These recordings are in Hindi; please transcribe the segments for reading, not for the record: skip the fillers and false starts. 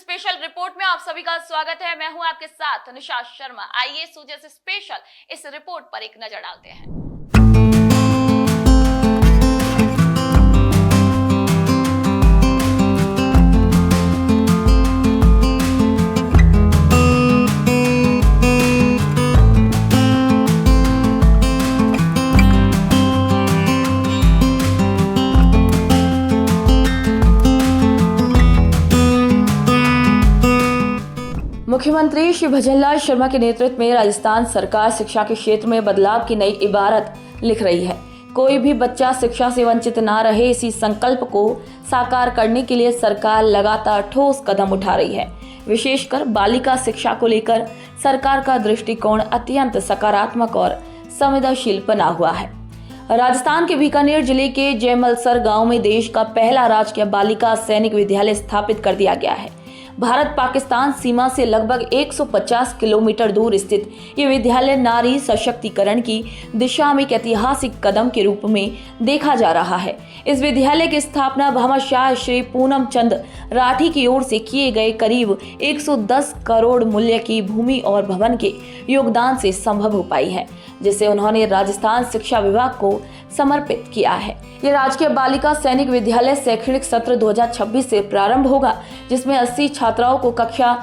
स्पेशल रिपोर्ट में आप सभी का स्वागत है। मैं हूं आपके साथ निशा शर्मा। आइए सूजस स्पेशल इस रिपोर्ट पर एक नजर डालते हैं। मुख्यमंत्री श्री भजनलाल शर्मा के नेतृत्व में राजस्थान सरकार शिक्षा के क्षेत्र में बदलाव की नई इबारत लिख रही है। कोई भी बच्चा शिक्षा से वंचित ना रहे, इसी संकल्प को साकार करने के लिए सरकार लगातार ठोस कदम उठा रही है। विशेषकर बालिका शिक्षा को लेकर सरकार का दृष्टिकोण अत्यंत सकारात्मक और संवेदनशील बना हुआ है। राजस्थान के बीकानेर जिले के जयमलसर गांव में देश का पहला राजकीय बालिका सैनिक विद्यालय स्थापित कर दिया गया है। भारत पाकिस्तान सीमा से लगभग 150 किलोमीटर दूर स्थित ये विद्यालय नारी सशक्तिकरण की दिशा में एक ऐतिहासिक कदम के रूप में देखा जा रहा है। इस विद्यालय की स्थापना भामाशाह श्री पूनम चंद राठी की ओर से किए गए करीब 110 करोड़ मूल्य की भूमि और भवन के योगदान से संभव हो पाई है, जिसे उन्होंने राजस्थान शिक्षा विभाग को समर्पित किया है। ये राजकीय बालिका सैनिक विद्यालय शैक्षणिक सत्र 2026 से प्रारंभ होगा, जिसमें 80 छात्राओं को कक्षा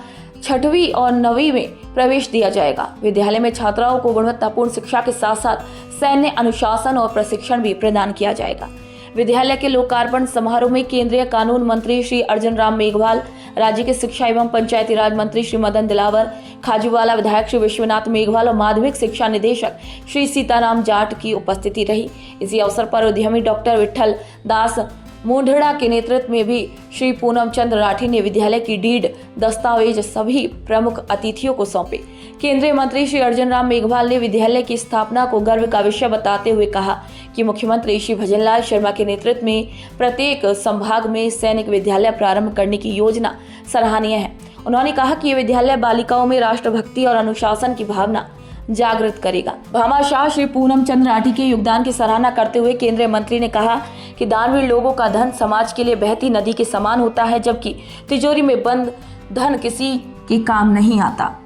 6वीं और 9वीं में प्रवेश दिया जाएगा। विद्यालय में छात्राओं को गुणवत्तापूर्ण शिक्षा के साथ साथ सैन्य अनुशासन और प्रशिक्षण भी प्रदान किया जाएगा। विद्यालय के लोकार्पण समारोह में केंद्रीय कानून मंत्री श्री अर्जुन राम मेघवाल, राज्य के शिक्षा एवं पंचायती राज मंत्री श्री मदन दिलावर, खाजूवाला विधायक श्री विश्वनाथ मेघवाल और माध्यमिक शिक्षा निदेशक श्री सीताराम जाट की उपस्थिति रही। इसी अवसर पर उद्यमी डॉक्टर विठल दास मुंढड़ा के नेतृत्व में भी श्री पूनम चंद राठी ने विद्यालय की डीड दस्तावेज सभी प्रमुख अतिथियों को सौंपे। केंद्रीय मंत्री श्री अर्जुन राम मेघवाल ने विद्यालय की स्थापना को गर्व का विषय बताते हुए कहा कि मुख्यमंत्री श्री भजनलाल शर्मा के नेतृत्व में प्रत्येक संभाग में सैनिक विद्यालय प्रारंभ करने की योजना सराहनीय है। उन्होंने कहा कि ये विद्यालय बालिकाओं में राष्ट्रभक्ति और अनुशासन की भावना जागृत करेगा। भामाशाह श्री पूनम चंद राठी के योगदान की सराहना करते हुए केंद्रीय मंत्री ने कहा कि दानवीर लोगों का धन समाज के लिए बहती नदी के समान होता है, जबकि तिजोरी में बंद धन किसी के काम नहीं आता।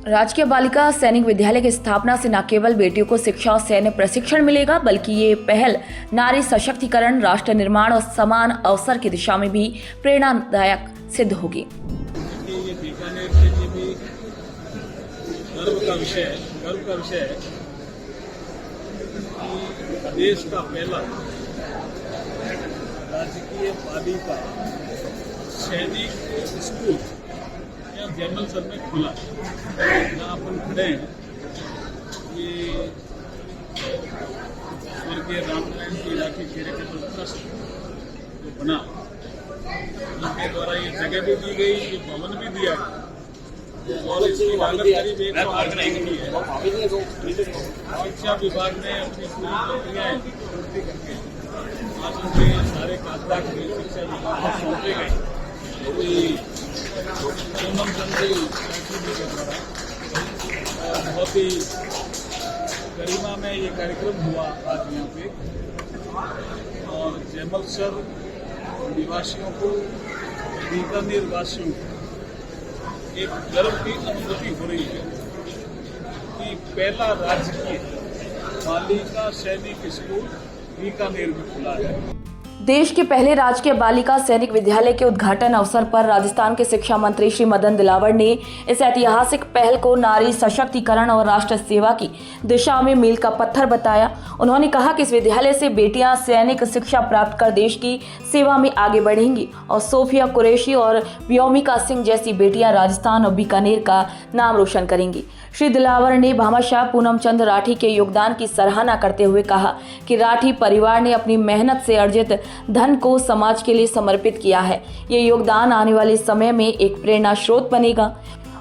राजकीय बालिका सैनिक विद्यालय की स्थापना से न केवल बेटियों को शिक्षा और सैन्य प्रशिक्षण मिलेगा, बल्कि ये पहल नारी सशक्तिकरण, राष्ट्र निर्माण और समान अवसर की दिशा में भी प्रेरणादायक सिद्ध होगी। गर्व का विषय है कि देश का पहला राजकीय बालिका सैनिक स्कूल यहाँ जयमलसर में खुला। जहाँ अपन खड़े हैं ये स्वर्गीय रामनारायण की राठी चैरिटेबल ट्रस्ट जो बना, उनके द्वारा ये जगह भी दी गई, ये भवन भी दिया गया और इसकी लागत करीब 108 करोड़ की है। शिक्षा विभाग ने अपनी पूरी प्रक्रियाएं पूर्ति करके आज उनके सारे कागजात शिक्षा विभाग को सौंपे गए। पूनम चंद के द्वारा बहुत ही गरिमा में ये कार्यक्रम हुआ आज यहाँ पे, और जयमलसर निवासियों को, बीकानेर वासियों को एक गर्व की अनुभूति हो रही है कि पहला राजकीय बालिका सैनिक स्कूल बीकानेर में खुला है। देश के पहले राजकीय बालिका सैनिक विद्यालय के उद्घाटन अवसर पर राजस्थान के शिक्षा मंत्री श्री मदन दिलावर ने इस ऐतिहासिक पहल को नारी सशक्तिकरण और राष्ट्र सेवा की दिशा में मील का पत्थर बताया। उन्होंने कहा कि इस विद्यालय से बेटियां सैनिक शिक्षा प्राप्त कर देश की सेवा में आगे बढ़ेंगी और सोफिया कुरैशी और व्योमिका सिंह जैसी बेटियां राजस्थान और बीकानेर का नाम रोशन करेंगी। श्री दिलावर ने भामाशाह पूनम चंद राठी के योगदान की सराहना करते हुए कहा कि राठी परिवार ने अपनी मेहनत से अर्जित धन को समाज के लिए समर्पित किया है। ये योगदान आने वाले समय में एक प्रेरणा स्रोत बनेगा।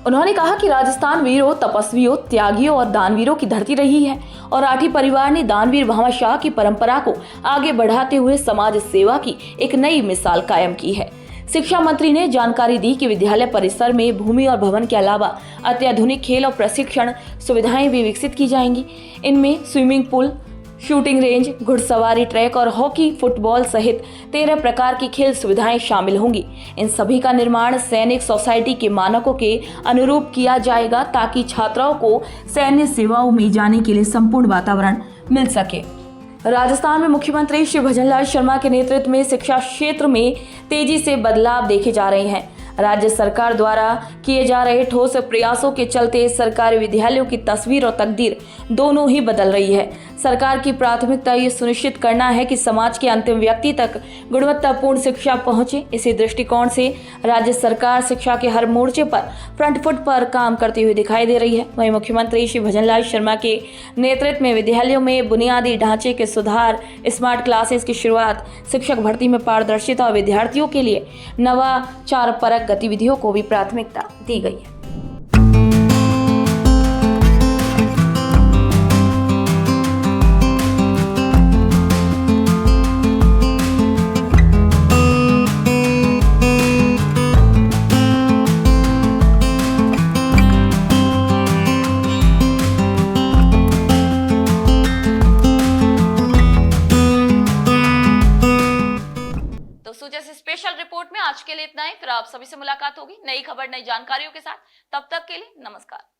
उन्होंने कहा कि राजस्थान वीरों, तपस्वियों, त्यागियों और दानवीरों की धरती रही है और राठी परिवार ने दानवीर भामाशाह की परंपरा को आगे बढ़ाते हुए समाज सेवा की एक नई मिसाल कायम की है। शिक्षा मंत्री ने जानकारी दी कि विद्यालय परिसर में भूमि और भवन के अलावा अत्याधुनिक खेल और प्रशिक्षण सुविधाएं भी विकसित की जाएंगी। इनमें स्विमिंग पूल, शूटिंग रेंज, घुड़सवारी ट्रैक और हॉकी, फुटबॉल सहित 13 प्रकार की खेल सुविधाएं शामिल होंगी। इन सभी का निर्माण सैनिक सोसाइटी के मानकों के अनुरूप किया जाएगा ताकि छात्राओं को सैन्य सेवाओं में जाने के लिए संपूर्ण वातावरण मिल सके। राजस्थान में मुख्यमंत्री श्री भजनलाल शर्मा के नेतृत्व में शिक्षा क्षेत्र में तेजी से बदलाव देखे जा रहे हैं। राज्य सरकार द्वारा किए जा रहे ठोस प्रयासों के चलते सरकारी विद्यालयों की तस्वीर और तकदीर दोनों ही बदल रही है। सरकार की प्राथमिकता ये सुनिश्चित करना है कि समाज के अंतिम व्यक्ति तक गुणवत्तापूर्ण शिक्षा पहुंचे। इसी दृष्टिकोण से राज्य सरकार शिक्षा के हर मोर्चे पर फ्रंट फुट पर काम करती हुई दिखाई दे रही है। वहीं मुख्यमंत्री श्री भजनलाल शर्मा के नेतृत्व में विद्यालयों में बुनियादी ढांचे के सुधार, स्मार्ट क्लासेस की शुरुआत, शिक्षक भर्ती में पारदर्शिता और विद्यार्थियों के लिए नवाचार परक गतिविधियों को भी प्राथमिकता दी गई है। दोस्तों, जैसे स्पेशल रिपोर्ट में आज के लिए इतना ही। फिर आप सभी से मुलाकात होगी नई खबर, नई जानकारियों के साथ। तब तक के लिए नमस्कार।